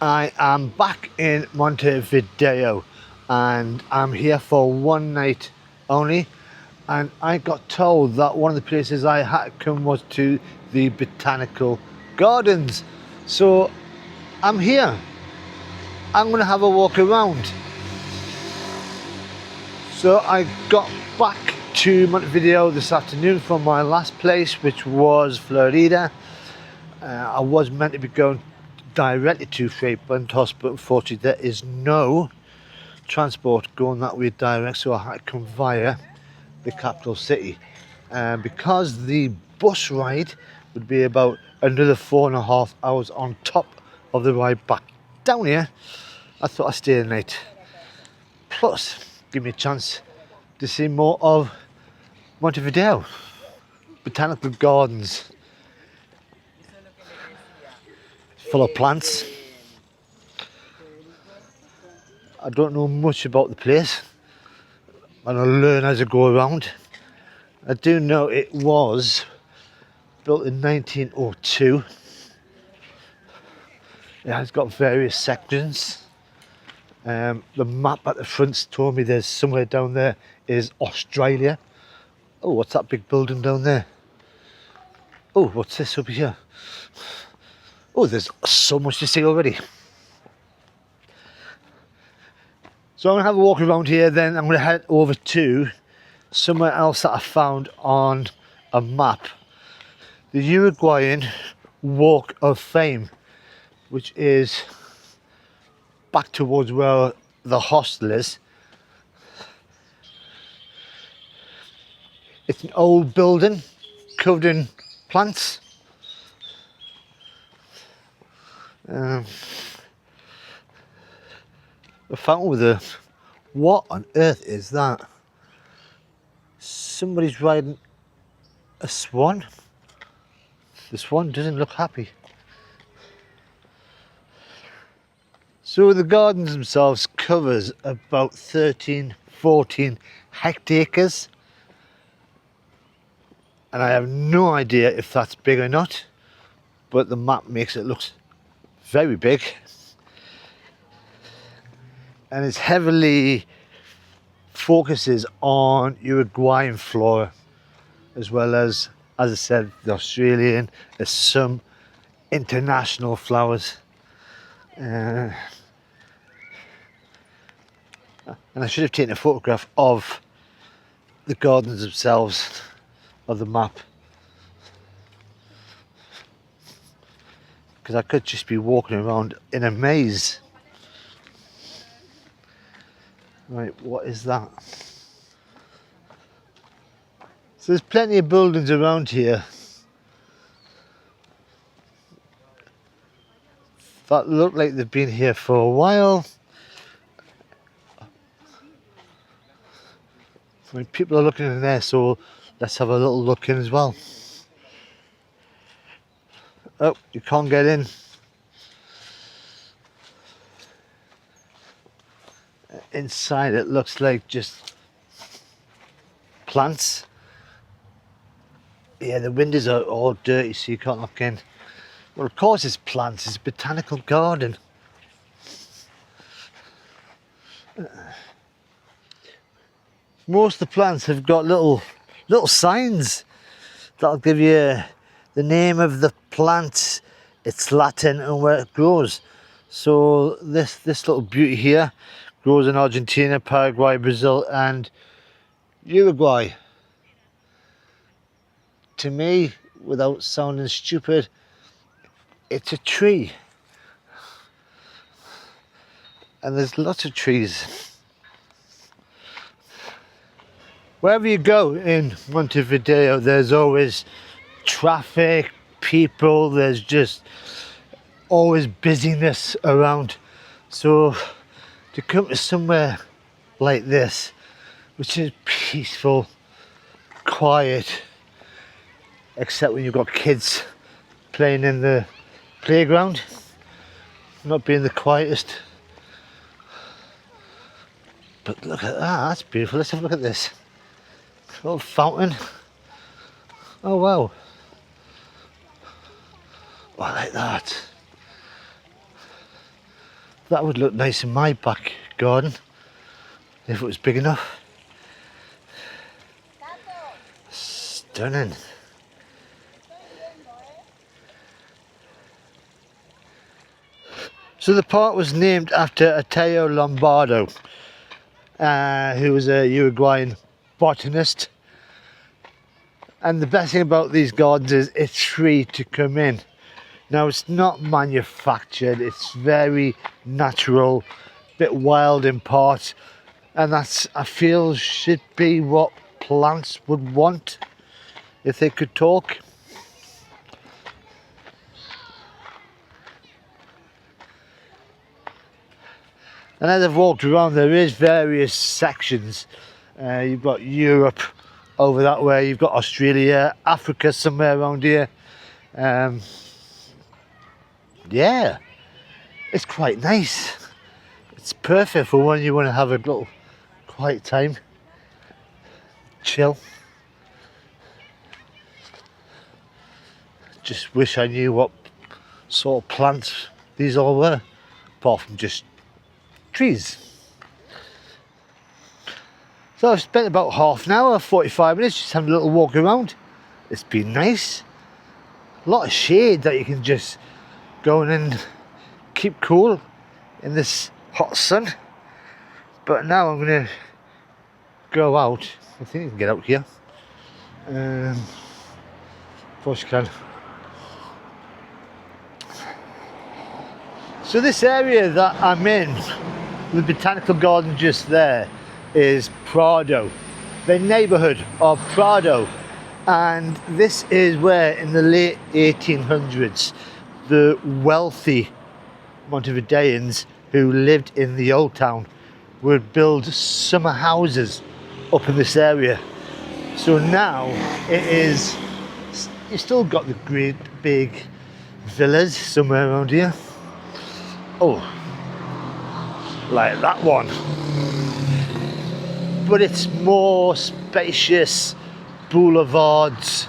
I am back in Montevideo and I'm here for one night only, and I got told that one of the places I had to come was to the Botanical Gardens. So I'm here. I'm going to have a walk around. So I got back to Montevideo this afternoon from my last place, which was Florida. I was meant to be going directly to Fray Bentos, but unfortunately there is no transport going that way direct, so I had to come via the capital city. Because the bus ride would be about another 4.5 hours on top of the ride back down here, I thought I'd stay the night. Plus, give me a chance to see more of Montevideo. Botanical Gardens, full of plants. I don't know much about the place, and I'll learn as I go around. I do know it was built in 1902. It has got various sections. The map at the front told me there's somewhere down there is Australia. Oh, what's that big building down there? Oh, what's this over here? Oh, there's so much to see already. So I'm going to have a walk around here, then I'm going to head over to somewhere else that I found on a map. The Uruguayan Walk of Fame, which is back towards where the hostel is. It's an old building covered in plants. A fountain with a... What on earth is that? Somebody's riding a swan. The swan doesn't look happy. So the gardens themselves covers about 13-14 hectares, and I have no idea if that's big or not, but the map makes it look very big. And it heavily focuses on Uruguayan flora, as well as I said, the Australian, there's some international flowers. And I should have taken a photograph of the gardens themselves, of the map, because I could just be walking around in a maze. Right, what is that? So there's plenty of buildings around here that look like they've been here for a while. I mean, people are looking in there, so let's have a little look in as well. Oh, you can't get in. Inside it looks like just plants. Yeah, the windows are all dirty, so you can't look in. Well, of course it's plants, it's a botanical garden. Most of the plants have got little signs that'll give you the name of the plant, its Latin, and where it grows. So this little beauty here grows in Argentina, Paraguay, Brazil and Uruguay. To me, without sounding stupid, it's a tree. And there's lots of trees. Wherever you go in Montevideo, there's always traffic, people, there's just always busyness around. So to come to somewhere like this, which is peaceful, quiet, except when you've got kids playing in the playground, not being the quietest. But look at that, that's beautiful. Let's have a look at this little fountain. Oh wow, oh, I like that. That would look nice in my back garden if it was big enough. Stunning. So the park was named after Ateo Lombardo, who was a Uruguayan botanist. And the best thing about these gardens is it's free to come in. Now it's not manufactured, it's very natural, bit wild in parts, and that's, I feel, should be what plants would want if they could talk. And as I've walked around, there is various sections. You've got Europe over that way, you've got Australia, Africa somewhere around here. Yeah, it's quite nice. It's perfect for when you want to have a little quiet time, chill. Just wish I knew what sort of plants these all were, apart from just trees. So I've spent about half an hour, 45 minutes just having a little walk around. It's been nice. A lot of shade that you can just go in and keep cool in this hot sun. But now I'm going to go out. I think you can get out here. Of course you can. So this area that I'm in, the Botanical Garden just there, is Prado, the neighbourhood of Prado. And this is where in the late 1800s the wealthy Montevideans who lived in the old town would build summer houses up in this area. So now it is, you've still got the great big villas somewhere around here. Oh, like that one. But it's more spacious boulevards,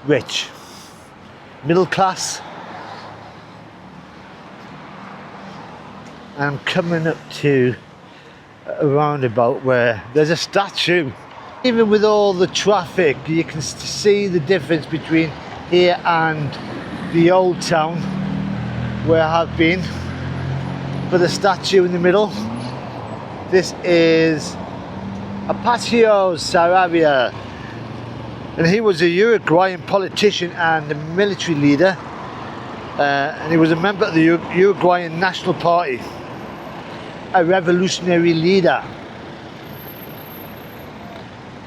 rich, middle class. I'm coming up to a roundabout where there's a statue. Even with all the traffic, you can see the difference between here and the old town where I have been. But the statue in the middle, this is Apacio Saravia, and he was a Uruguayan politician and a military leader, and he was a member of the Uruguayan National Party, a revolutionary leader.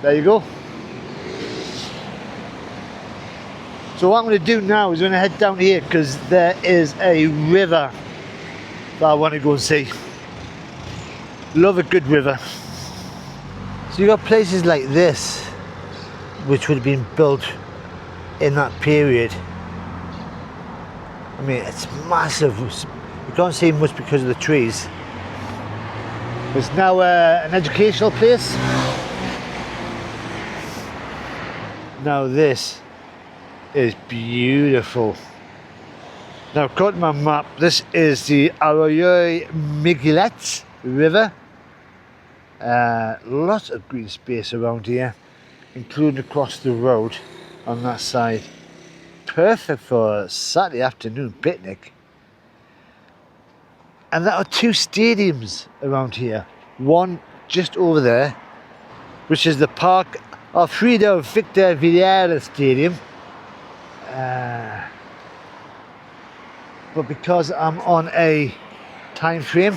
There you go. So what I'm going to do now is I'm going to head down here because there is a river that I want to go and see. Love a good river. So you got places like this which would have been built in that period. I mean, it's massive. You can't see much because of the trees. It's now an educational place. Now this is beautiful. Now, according to my map, this is the Arroyo Miguelete River. Lots of green space around here, including across the road on that side. Perfect for a Saturday afternoon picnic. And there are two stadiums around here. One just over there, which is the Park Alfredo Victor Vieira Stadium. But because I'm on a time frame,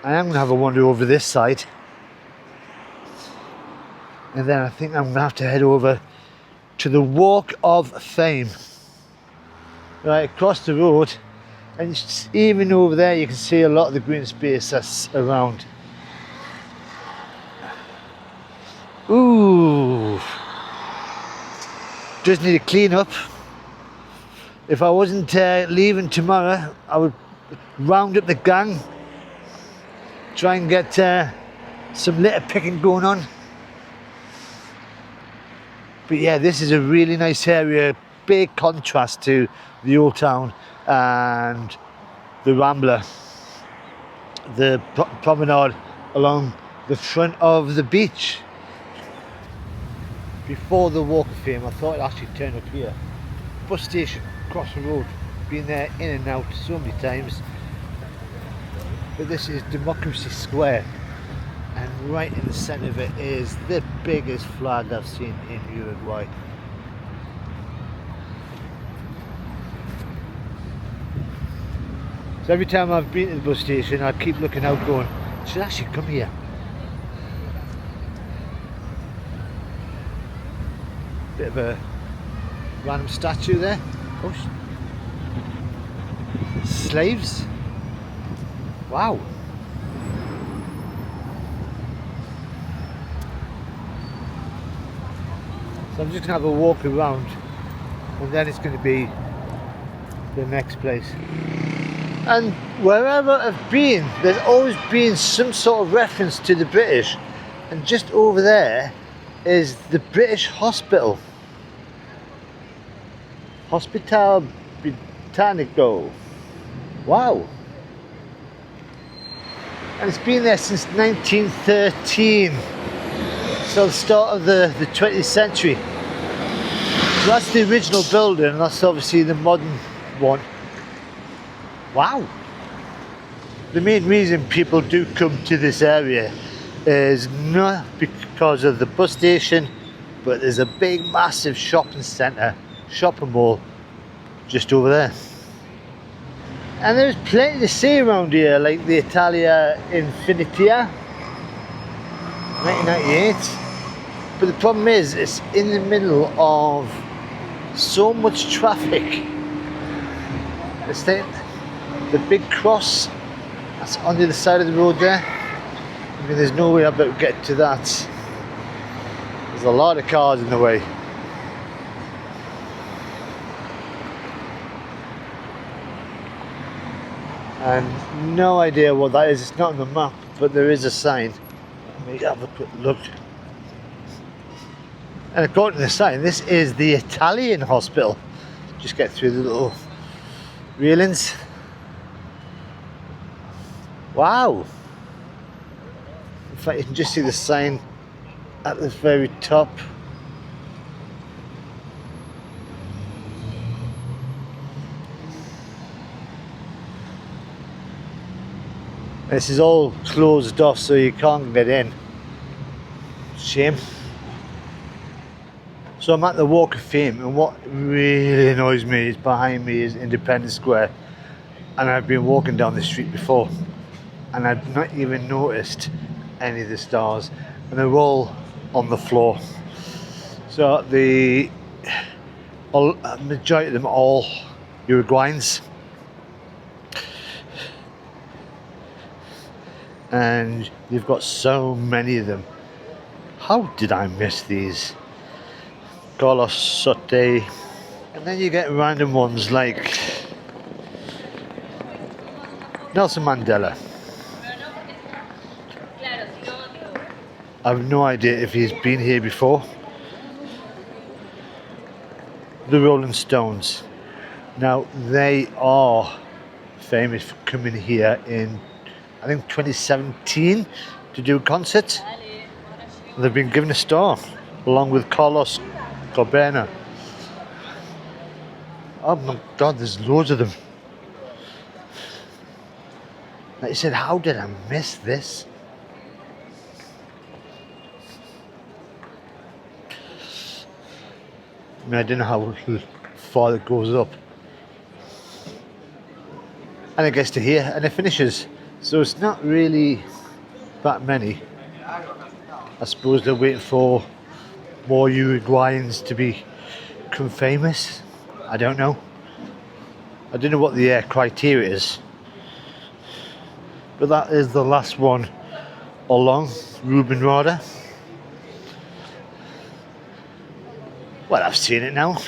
I am going to have a wander over this side, and then I think I'm going to have to head over to the Walk of Fame, right across the road. And even over there you can see a lot of the green space that's around. Ooh, just need to clean up. If I wasn't leaving tomorrow, I would round up the gang, try and get some litter picking going on. But yeah, this is a really nice area, big contrast to the old town and the Rambla, the promenade along the front of the beach. Before the Walk of Fame, I thought I'd actually turn up here. Bus station across the road, been there in and out so many times. But this is Democracy Square, and right in the centre of it is the biggest flag I've seen in Uruguay. So every time I've been to the bus station, I keep looking out going, I should actually come here. Bit of a random statue there. Oh, slaves. Wow. So I'm just going to have a walk around, and then it's going to be the next place. And wherever I've been, there's always been some sort of reference to the British. And just over there is the British Hospital. Hospital Botanical. Wow. And it's been there since 1913. So the start of the 20th century. So that's the original building, and that's obviously the modern one. Wow. The main reason people do come to this area is not because of the bus station, but there's a big massive shopping centre, shopping mall just over there. And there's plenty to see around here, like the Italia Infinitia 1998. But the problem is it's in the middle of so much traffic. It's the big cross that's on the other side of the road there. I mean, there's no way I'll be able to get to that. There's a lot of cars in the way. And no idea what that is. It's not on the map, but there is a sign. Let me have a quick look. And according to the sign, this is the Italian hospital. Just get through the little railings. Wow. In fact, you can just see the sign at the very top. This is all closed off, so you can't get in. Shame. So I'm at the Walk of Fame, and what really annoys me is behind me is Independence Square, and I've been walking down the street before and I've not even noticed any of the stars, and they're all on the floor. So the majority of them are all Uruguayans, and you've got so many of them. How did I miss these? Carlos Sote. And then you get random ones like Nelson Mandela. I have no idea if he's been here before. The Rolling Stones. Now they are famous for coming here in, I think, 2017 to do a concert. They've been given a star along with Carlos Corbena. Oh my God, there's loads of them. Like you said, how did I miss this? I mean, I don't know how far it goes up. And it gets to here and it finishes. So it's not really that many. I suppose they're waiting for more Uruguayans to become famous. I don't know. I don't know what the criteria is. But that is the last one along Ruben Rada. Well, I've seen it now.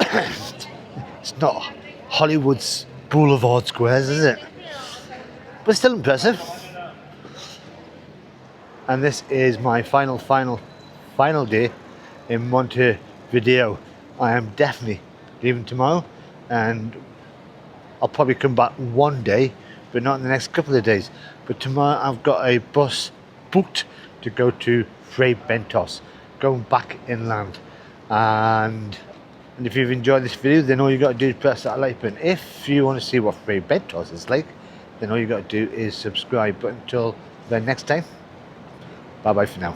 It's not Hollywood's Boulevard Squares, is it? But still impressive. And this is my final day in Montevideo. I am definitely leaving tomorrow, and I'll probably come back one day, but not in the next couple of days. But tomorrow I've got a bus booked to go to Fray Bentos, going back inland. And if you've enjoyed this video, then all you got to do is press that like button. If you want to see what Fray Bentos is like, then all you got to do is subscribe. But until the next time, bye bye for now.